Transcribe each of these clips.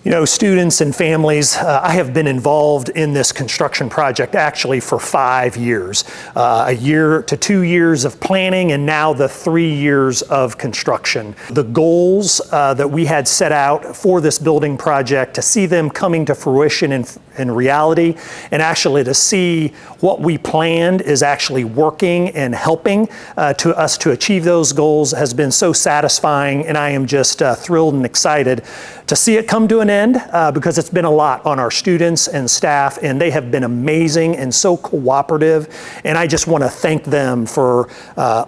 You know, students and families, I have been involved in this construction project actually for 5 years. A year to 2 years of planning and now the 3 years of construction. The goals that we had set out for this building project, to see them coming to fruition in reality, and actually to see what we planned is actually working and helping to us to achieve those goals has been so satisfying, and I am just thrilled and excited to see it come to an end because it's been a lot on our students and staff, and they have been amazing and so cooperative, and I just want to thank them for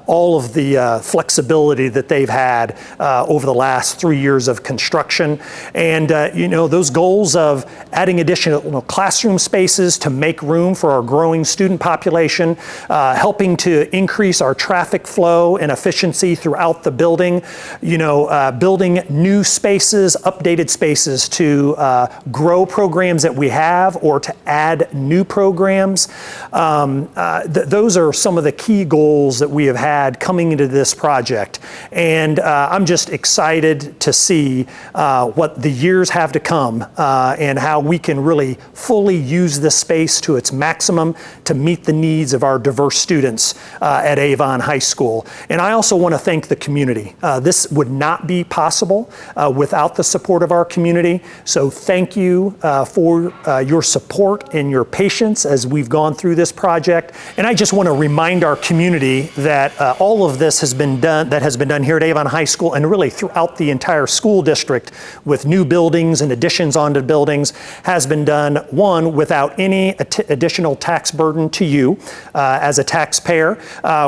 all of the flexibility that they've had over the last 3 years of construction. And you know, those goals of adding additional classroom spaces to make room for our growing student population, helping to increase our traffic flow and efficiency throughout the building, you know, building new spaces, updated spaces to grow programs that we have or to add new programs. Those are some of the key goals that we have had coming into this project. And I'm just excited to see what the years have to come and how we can really fully use this space to its maximum to meet the needs of our diverse students at Avon High School. And I also want to thank the community. This would not be possible without the support of our community. So thank you for your support and your patience as we've gone through this project. And I just want to remind our community that all of this has been done here at Avon High School and really throughout the entire school district with new buildings and additions onto buildings has been done, one, without any additional tax burden to you as a taxpayer.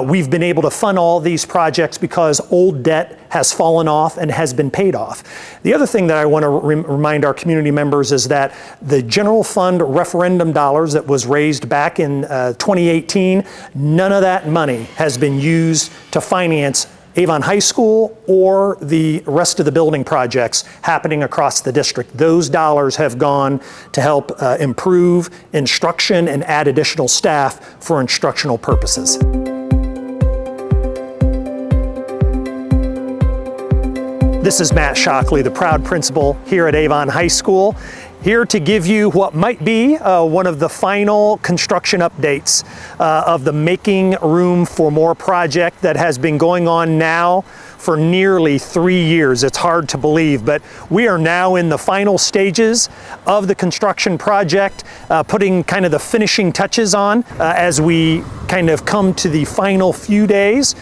We've been able to fund all these projects because old debt has fallen off and has been paid off. The other thing that I want to remind our community members is that the general fund referendum dollars that was raised back in 2018, none of that money has been used to finance Avon High School or the rest of the building projects happening across the district. Those dollars have gone to help improve instruction and add additional staff for instructional purposes. This is Matt Shockley, the proud principal here at Avon High School, here to give you what might be one of the final construction updates of the Making Room for More project that has been going on now for nearly 3 years. It's hard to believe, but we are now in the final stages of the construction project, putting kind of the finishing touches on as we kind of come to the final few days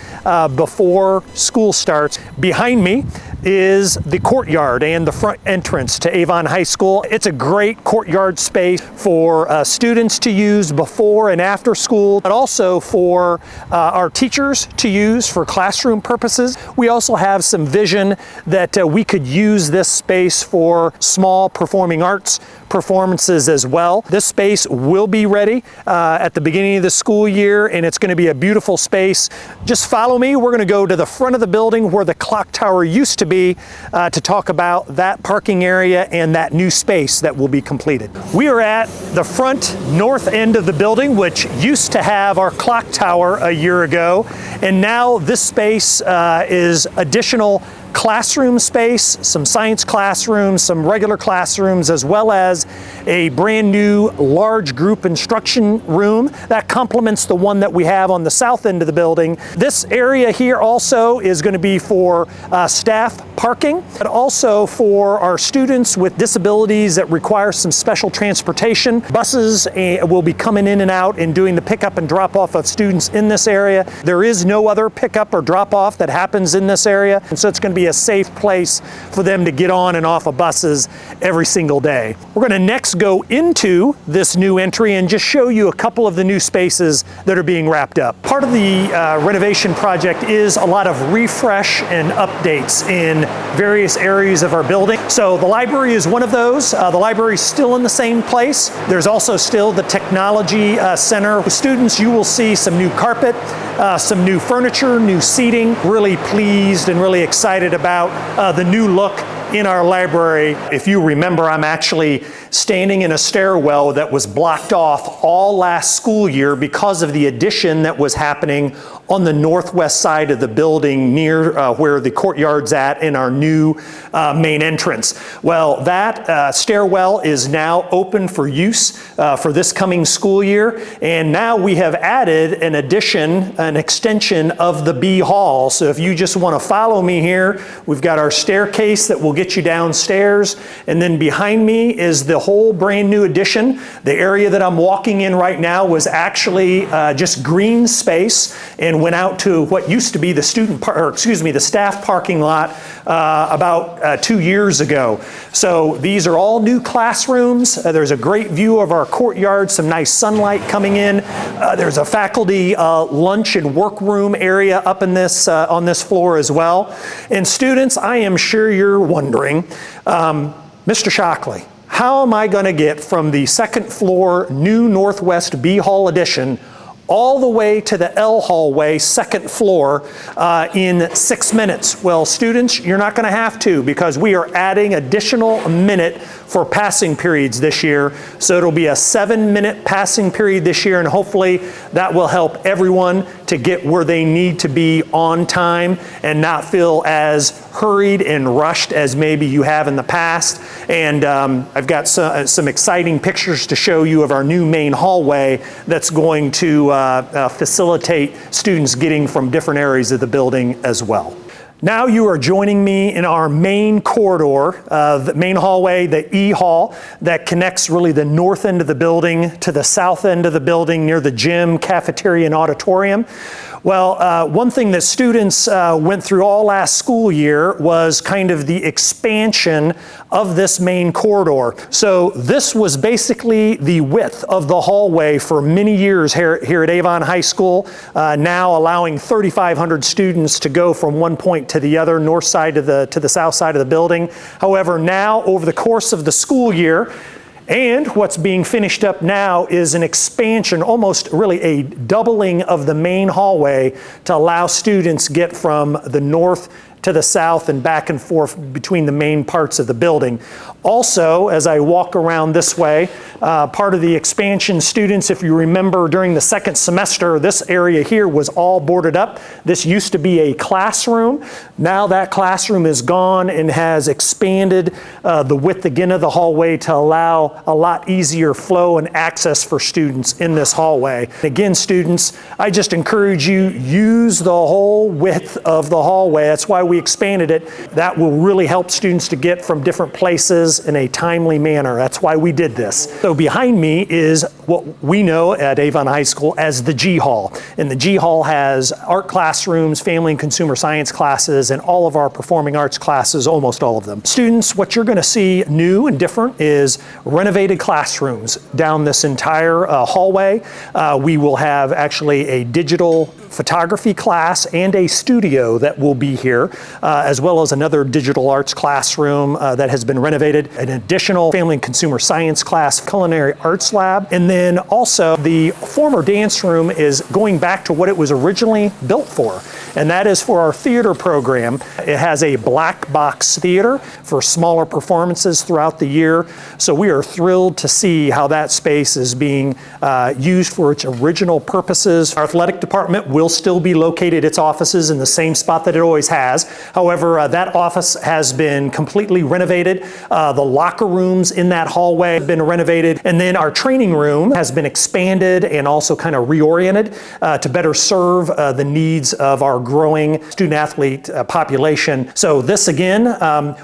before school starts. Behind me is the courtyard and the front entrance to Avon High School. It's a great courtyard space for students to use before and after school, but also for our teachers to use for classroom purposes. We also have some vision that we could use this space for small performing arts performances as well. This space will be ready at the beginning of the school year, and it's going to be a beautiful space. Just follow me. We're going to go to the front of the building where the clock tower used to be to talk about that parking area and that new space that will be completed. We are at the front north end of the building, which used to have our clock tower a year ago, and now this space is additional classroom space, some science classrooms, some regular classrooms, as well as a brand new large group instruction room that complements the one that we have on the south end of the building. This area here also is going to be for staff parking, but also for our students with disabilities that require some special transportation. Buses will be coming in and out and doing the pickup and drop off of students in this area. There is no other pickup or drop off that happens in this area, and so it's going to be a safe place for them to get on and off of buses every single day. We're going to next go into this new entry and just show you a couple of the new spaces that are being wrapped up. Part of the renovation project is a lot of refresh and updates in various areas of our building. So the library is one of those. The library is still in the same place. There's also still the technology center. With students, you will see some new carpet, some new furniture, new seating. Really pleased and really excited about the new look in our library. If you remember, I'm actually standing in a stairwell that was blocked off all last school year because of the addition that was happening on the northwest side of the building near where the courtyard's at in our new main entrance. Well, that stairwell is now open for use for this coming school year, and now we have added an addition, an extension of the B Hall. So if you just want to follow me here, we've got our staircase that will get you downstairs, and then behind me is the whole brand new addition. The area that I'm walking in right now was actually just green space and went out to what used to be the the staff parking lot about 2 years ago. So these are all new classrooms. There's a great view of our courtyard, some nice sunlight coming in. There's a faculty lunch and workroom area up in this on this floor as well. And students, I am sure you're wondering, Mr. Shockley, how am I going to get from the second floor new Northwest B Hall addition all the way to the L hallway, second floor, in 6 minutes? Well, students, you're not going to have to, because we are adding additional minute for passing periods this year. So it'll be a 7-minute passing period this year, and hopefully that will help everyone to get where they need to be on time and not feel as hurried and rushed as maybe you have in the past. And I've got some exciting pictures to show you of our new main hallway that's going to facilitate students getting from different areas of the building as well. Now you are joining me in our main corridor, the main hallway, the E Hall, that connects really the north end of the building to the south end of the building near the gym, cafeteria, and auditorium. Well, one thing that students went through all last school year was kind of the expansion of this main corridor. So this was basically the width of the hallway for many years here at Avon High School, now allowing 3,500 students to go from one point to the other, north side to the south side of the building. However, now over the course of the school year, and what's being finished up now is an expansion, almost really a doubling of the main hallway to allow students get from the north to the south and back and forth between the main parts of the building. Also, as I walk around this way, part of the expansion, students, if you remember during the second semester, this area here was all boarded up. This used to be a classroom. Now that classroom is gone and has expanded the width again of the hallway to allow a lot easier flow and access for students in this hallway. Again, students, I just encourage you, use the whole width of the hallway. That's why we expanded it. That will really help students to get from different places in a timely manner. That's why we did this. So behind me is what we know at Avon High School as the G Hall. And the G Hall has art classrooms, family and consumer science classes, and all of our performing arts classes, almost all of them. Students, what you're going to see new and different is renovated classrooms down this entire hallway. We will have actually a digital photography class and a studio that will be here, as well as another digital arts classroom that has been renovated, an additional family and consumer science class, culinary arts lab, and then also the former dance room is going back to what it was originally built for, and that is for our theater program. It has a black box theater for smaller performances throughout the year, so we are thrilled to see how that space is being used for its original purposes. Our athletic department will still be located, its offices, in the same spot that it always has. However, that office has been completely renovated. The locker rooms in that hallway have been renovated, and then our training room has been expanded and also kind of reoriented to better serve the needs of our growing student-athlete population. So this again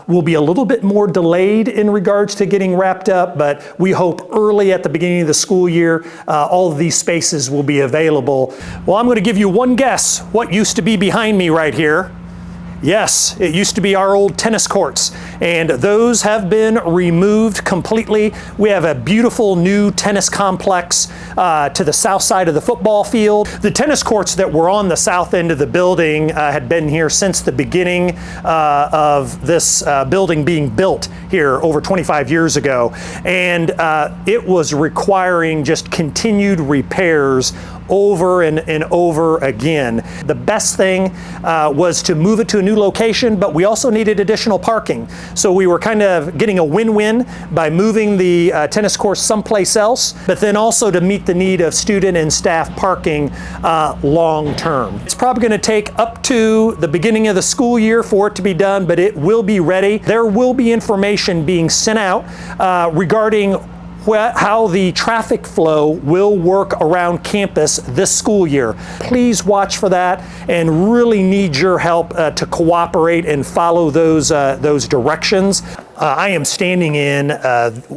will be a little bit more delayed in regards to getting wrapped up, but we hope early at the beginning of the school year all of these spaces will be available. Well, I'm going to give you one guess what used to be behind me right here. Yes, it used to be our old tennis courts, and those have been removed completely. We have a beautiful new tennis complex to the south side of the football field. The tennis courts that were on the south end of the building had been here since the beginning of this building being built here over 25 years ago, and it was requiring just continued repairs over and over again. The best thing was to move it to a new location, but we also needed additional parking. So we were kind of getting a win-win by moving the tennis course someplace else, but then also to meet the need of student and staff parking long term. It's probably going to take up to the beginning of the school year for it to be done, but it will be ready. There will be information being sent out regarding how the traffic flow will work around campus this school year. Please watch for that and really need your help to cooperate and follow those directions. I am standing in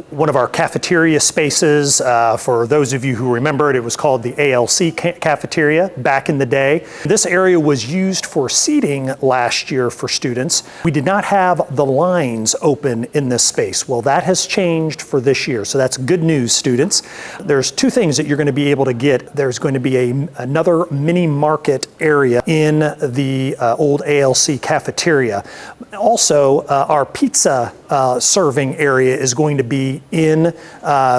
one of our cafeteria spaces. For those of you who remember it was called the ALC Cafeteria back in the day. This area was used for seating last year for students. We did not have the lines open in this space. Well, that has changed for this year, so that's good news, students. There's two things that you're going to be able to get. There's going to be another mini market area in the old ALC Cafeteria. Also, our pizza serving area is going to be in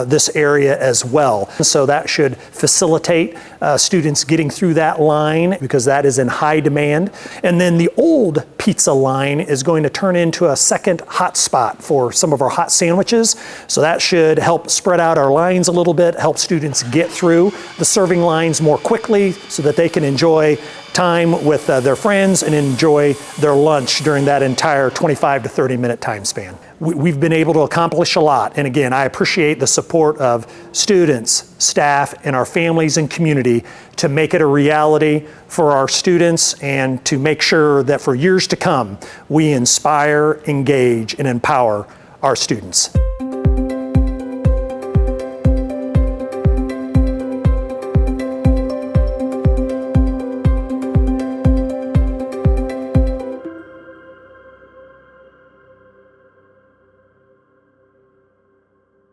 this area as well. So that should facilitate students getting through that line because that is in high demand. And then the old pizza line is going to turn into a second hot spot for some of our hot sandwiches. So that should help spread out our lines a little bit, help students get through the serving lines more quickly so that they can enjoy time with their friends and enjoy their lunch during that entire 25 to 30 minute time span. We've been able to accomplish a lot, and again, I appreciate the support of students, staff, and our families and community to make it a reality for our students and to make sure that for years to come, we inspire, engage, and empower our students.